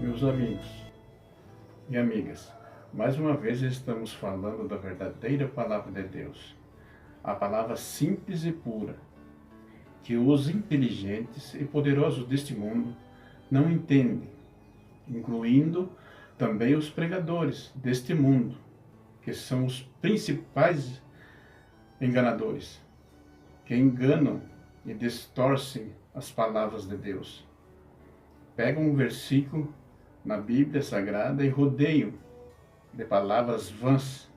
Meus amigos e amigas, mais uma vez estamos falando da verdadeira palavra de Deus, a palavra simples e pura, que os inteligentes e poderosos deste mundo não entendem, incluindo também os pregadores deste mundo, que são os principais enganadores, que enganam e distorcem as palavras de Deus. Pegam um versículo na Bíblia Sagrada e rodeiam de palavras vãs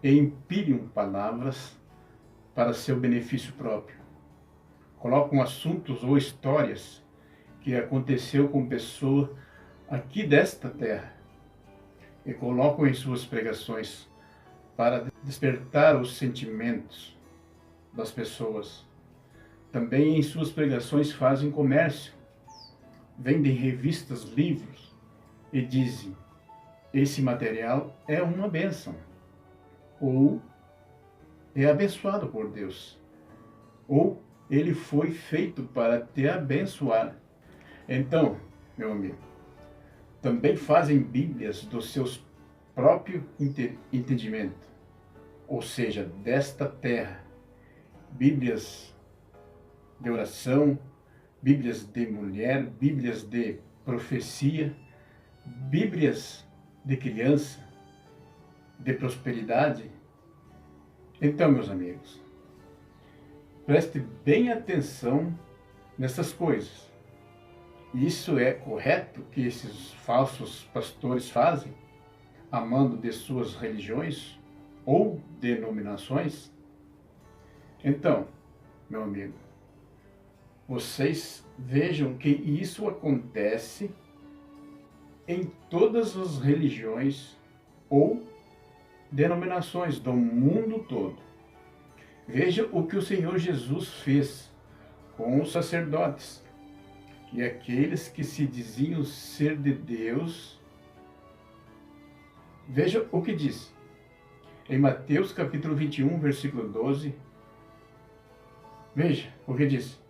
e empilham palavras para seu benefício próprio. Colocam assuntos ou histórias que aconteceu com pessoa aqui desta terra e colocam em suas pregações para despertar os sentimentos das pessoas. Também em suas pregações fazem comércio, vendem revistas, livros e dizem: esse material é uma bênção, ou é abençoado por Deus, ou ele foi feito para te abençoar. Então, meu amigo, também fazem bíblias dos seus próprios entendimento, ou seja, desta terra, bíblias de oração, bíblias de mulher, bíblias de profecia, bíblias de criança, de prosperidade. Então, meus amigos, preste bem atenção nessas coisas. Isso é correto que esses falsos pastores fazem, amando de suas religiões ou denominações? Então, meu amigo, vocês vejam que isso acontece em todas as religiões ou denominações do mundo todo. Veja o que o Senhor Jesus fez com os sacerdotes e aqueles que se diziam ser de Deus. Veja o que diz em Mateus capítulo 21, versículo 12. Veja o que diz: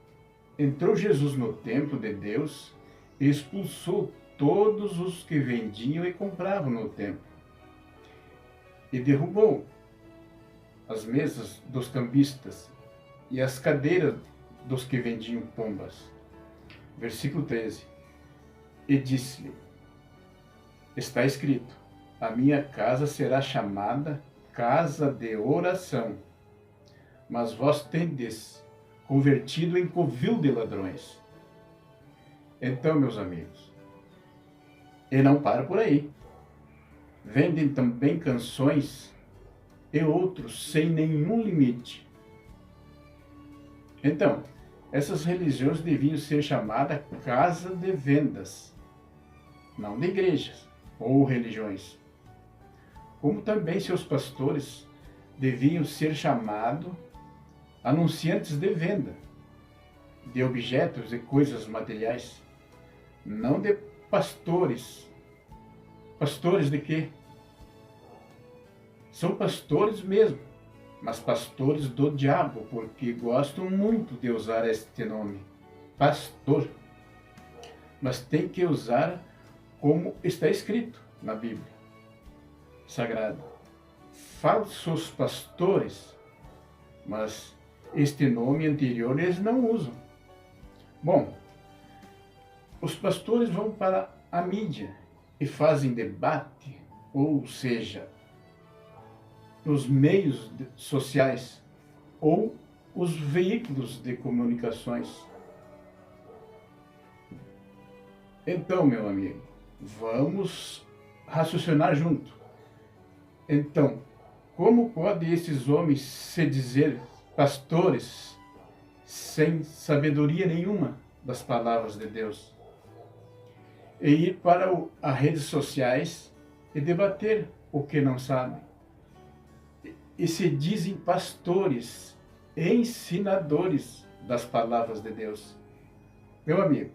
entrou Jesus no templo de Deus e expulsou todos os que vendiam e compravam no templo, e derrubou as mesas dos cambistas e as cadeiras dos que vendiam pombas. Versículo 13. E disse-lhe: está escrito, a minha casa será chamada casa de oração, mas vós tendes convertido em covil de ladrões. Então, meus amigos, e não para por aí. Vendem também canções e outros sem nenhum limite. Então, essas religiões deviam ser chamadas casa de vendas, não de igrejas ou religiões. Como também seus pastores deviam ser chamados anunciantes de venda de objetos e coisas materiais, não de pastores. Pastores de quê? São pastores mesmo, mas pastores do diabo, porque gostam muito de usar este nome, pastor. Mas tem que usar como está escrito na Bíblia Sagrada. Falsos pastores, mas este nome anterior eles não usam. Bom, os pastores vão para a mídia e fazem debate, ou seja, nos meios sociais ou os veículos de comunicações. Então, meu amigo, vamos raciocinar junto. Então, como podem esses homens se dizer pastores sem sabedoria nenhuma das palavras de Deus? E ir para as redes sociais e debater o que não sabem. E se dizem pastores, ensinadores das palavras de Deus. Meu amigo,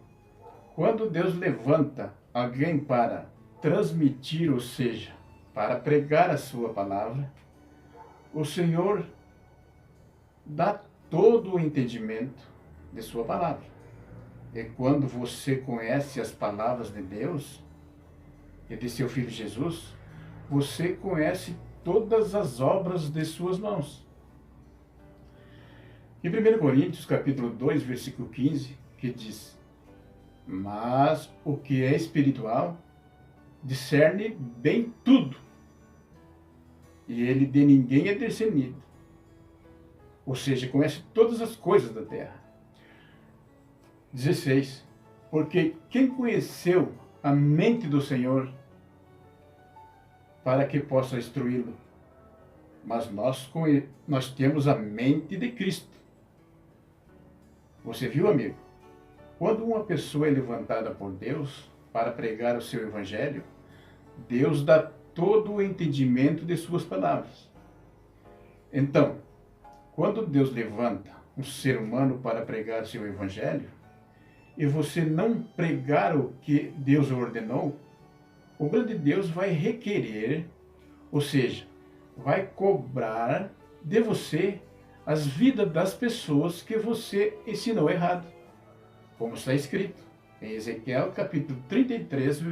quando Deus levanta alguém para transmitir, ou seja, para pregar a sua palavra, o Senhor dá todo o entendimento de sua palavra. E quando você conhece as palavras de Deus, e de seu Filho Jesus, você conhece todas as obras de suas mãos. Em 1 Coríntios, capítulo 2, versículo 15, que diz: mas o que é espiritual discerne bem tudo, e ele de ninguém é discernido. Ou seja, conhece todas as coisas da terra. 16. Porque quem conheceu a mente do Senhor para que possa instruí-lo? Mas nós temos a mente de Cristo. Você viu, amigo? Quando uma pessoa é levantada por Deus para pregar o seu evangelho, Deus dá todo o entendimento de suas palavras. Então, quando Deus levanta um ser humano para pregar o seu evangelho, e você não pregar o que Deus ordenou, o grande Deus vai requerer, ou seja, vai cobrar de você as vidas das pessoas que você ensinou errado. Como está escrito em Ezequiel, capítulo 33,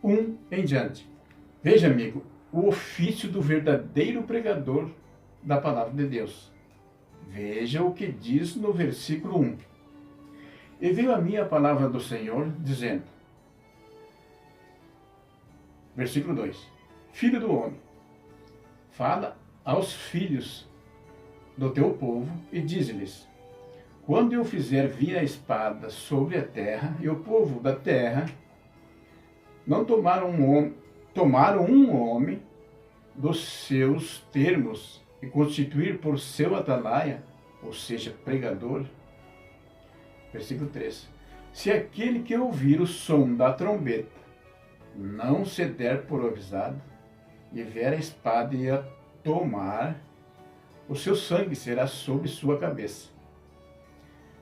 1 em diante. Veja, amigo, o ofício do verdadeiro pregador da palavra de Deus. Veja o que diz no versículo 1. E veio a mim a palavra do Senhor, dizendo, versículo 2, Filho do homem, fala aos filhos do teu povo e dize-lhes, quando eu fizer vir a espada sobre a terra, e o povo da terra não tomaram um homem dos seus termos e constituir por seu atalaia, ou seja, pregador. Versículo 3. Se aquele que ouvir o som da trombeta não se der por avisado, e vier a espada e a tomar, o seu sangue será sobre sua cabeça.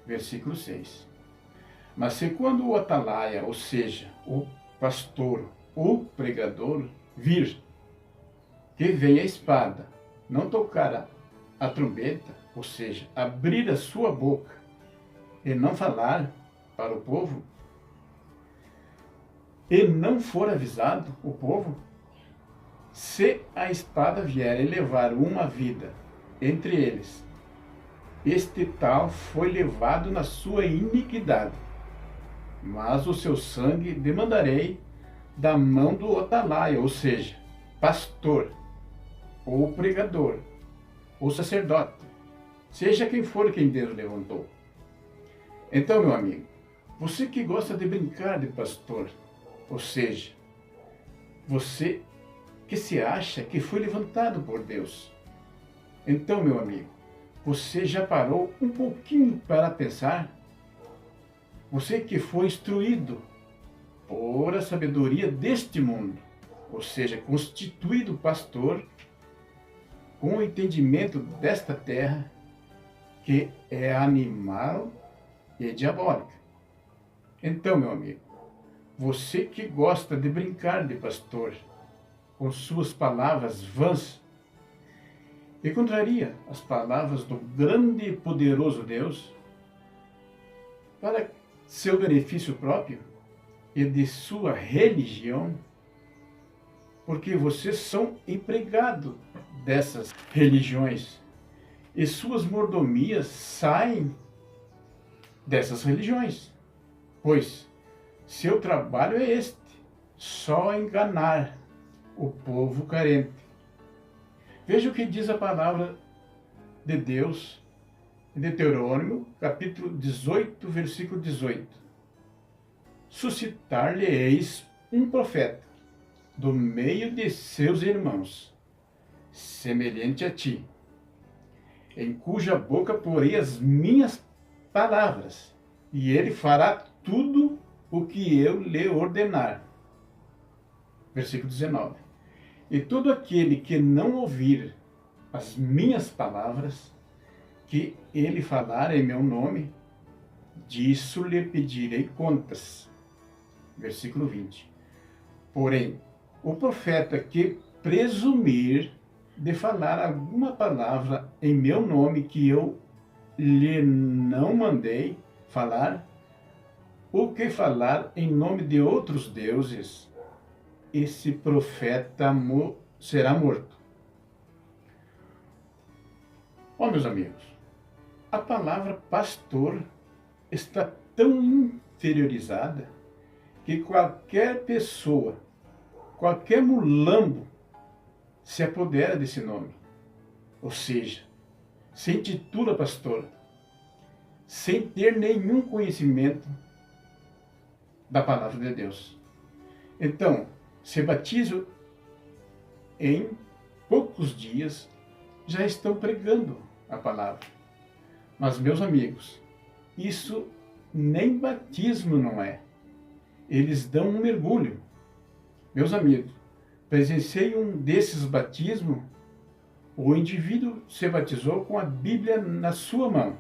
Versículo 6. Mas se quando o atalaia, ou seja, o pastor, o pregador, vir que vem a espada, não tocar a trombeta, ou seja, abrir a sua boca e não falar para o povo, e não for avisado o povo, se a espada vier e levar uma vida entre eles, este tal foi levado na sua iniquidade, mas o seu sangue demandarei da mão do atalaia, ou seja, pastor, ou pregador, ou sacerdote, seja quem for quem Deus levantou. Então, meu amigo, você que gosta de brincar de pastor, ou seja, você que se acha que foi levantado por Deus. Então, meu amigo, você já parou um pouquinho para pensar? Você que foi instruído por a sabedoria deste mundo, ou seja, constituído pastor, com o entendimento desta terra, que é animal e diabólica. Então, meu amigo, você que gosta de brincar de pastor, com suas palavras vãs, encontraria as palavras do grande e poderoso Deus para seu benefício próprio e de sua religião, porque vocês são empregados dessas religiões e suas mordomias saem dessas religiões, pois seu trabalho é este, só enganar o povo carente. Veja o que diz a palavra de Deus em Deuteronômio, capítulo 18, versículo 18. Suscitar-lhe-eis um profeta do meio de seus irmãos, semelhante a ti, em cuja boca porei as minhas palavras, e ele fará tudo o que eu lhe ordenar. Versículo 19. E todo aquele que não ouvir as minhas palavras, que ele falar em meu nome, disso lhe pedirei contas. Versículo 20. Porém, o profeta que presumir de falar alguma palavra em meu nome que eu lhe não mandei falar, ou que falar em nome de outros deuses, esse profeta será morto. Ó, meus amigos, a palavra pastor está tão interiorizada que qualquer pessoa, qualquer mulambo se apodera desse nome. Ou seja, se intitula pastor, sem ter nenhum conhecimento da palavra de Deus. Então, se batizam em poucos dias, já estão pregando a palavra. Mas, meus amigos, isso nem batismo não é. Eles dão um mergulho. Meus amigos, presenciei um desses batismos. O indivíduo se batizou com a Bíblia na sua mão.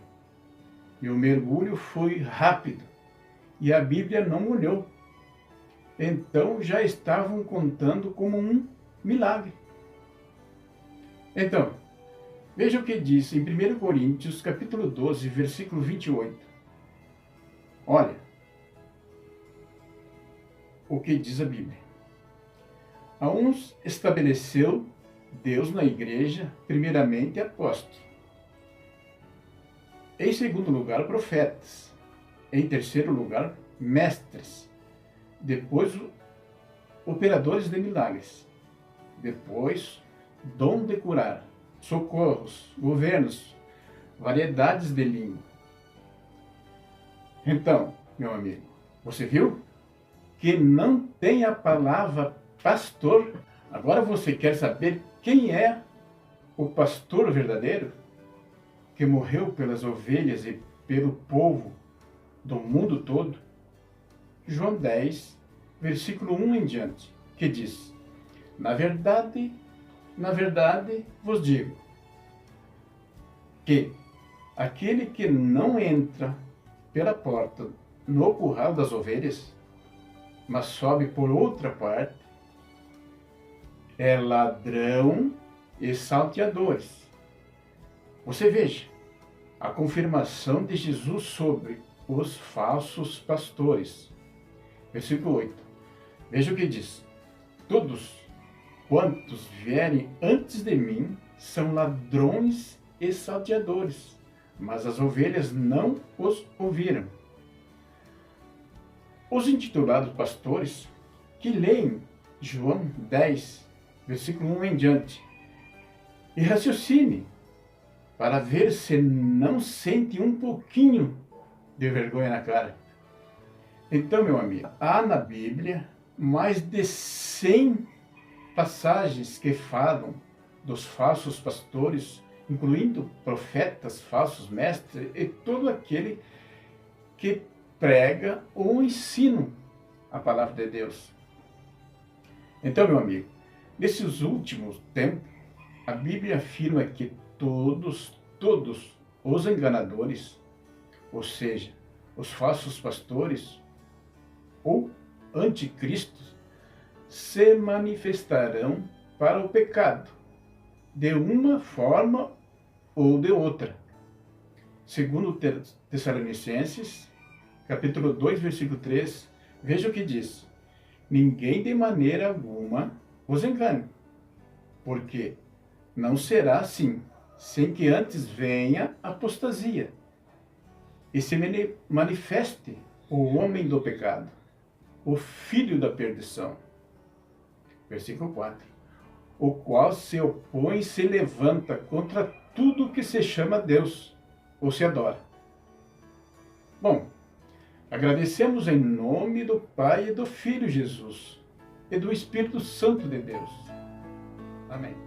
E o mergulho foi rápido. E a Bíblia não molhou. Então já estavam contando como um milagre. Então, veja o que diz em 1 Coríntios, capítulo 12, versículo 28. Olha o que diz a Bíblia. A uns estabeleceu Deus na igreja, primeiramente apóstolos. Em segundo lugar, profetas. Em terceiro lugar, mestres. Depois, operadores de milagres. Depois, dom de curar, socorros, governos, variedades de língua. Então, meu amigo, você viu que não tem a palavra pastor? Agora você quer saber quem é o pastor verdadeiro? Que morreu pelas ovelhas e pelo povo do mundo todo? João 10, versículo 1 em diante, que diz: na verdade vos digo, que aquele que não entra pela porta no curral das ovelhas, mas sobe por outra parte, é ladrão e salteadores. Você veja a confirmação de Jesus sobre os falsos pastores. Versículo 8. Veja o que diz: todos quantos vierem antes de mim são ladrões e salteadores, mas as ovelhas não os ouviram. Os intitulados pastores que leem João 10, versículo 1 em diante, e raciocine para ver se não sente um pouquinho de vergonha na cara. Então, meu amigo, há na Bíblia mais de 100 passagens que falam dos falsos pastores, incluindo profetas, falsos mestres e todo aquele que prega ou ensina a palavra de Deus. Então, meu amigo, nesses últimos tempos, a Bíblia afirma que todos os enganadores, ou seja, os falsos pastores ou anticristos, se manifestarão para o pecado, de uma forma ou de outra. Segundo Tessalonicenses, capítulo 2, versículo 3, veja o que diz: ninguém de maneira alguma os engane, porque não será assim, sem que antes venha apostasia, e se manifeste o homem do pecado, o filho da perdição. Versículo 4. O qual se opõe e se levanta contra tudo que se chama Deus, ou se adora. Bom, agradecemos em nome do Pai e do Filho Jesus, e do Espírito Santo de Deus. Amém.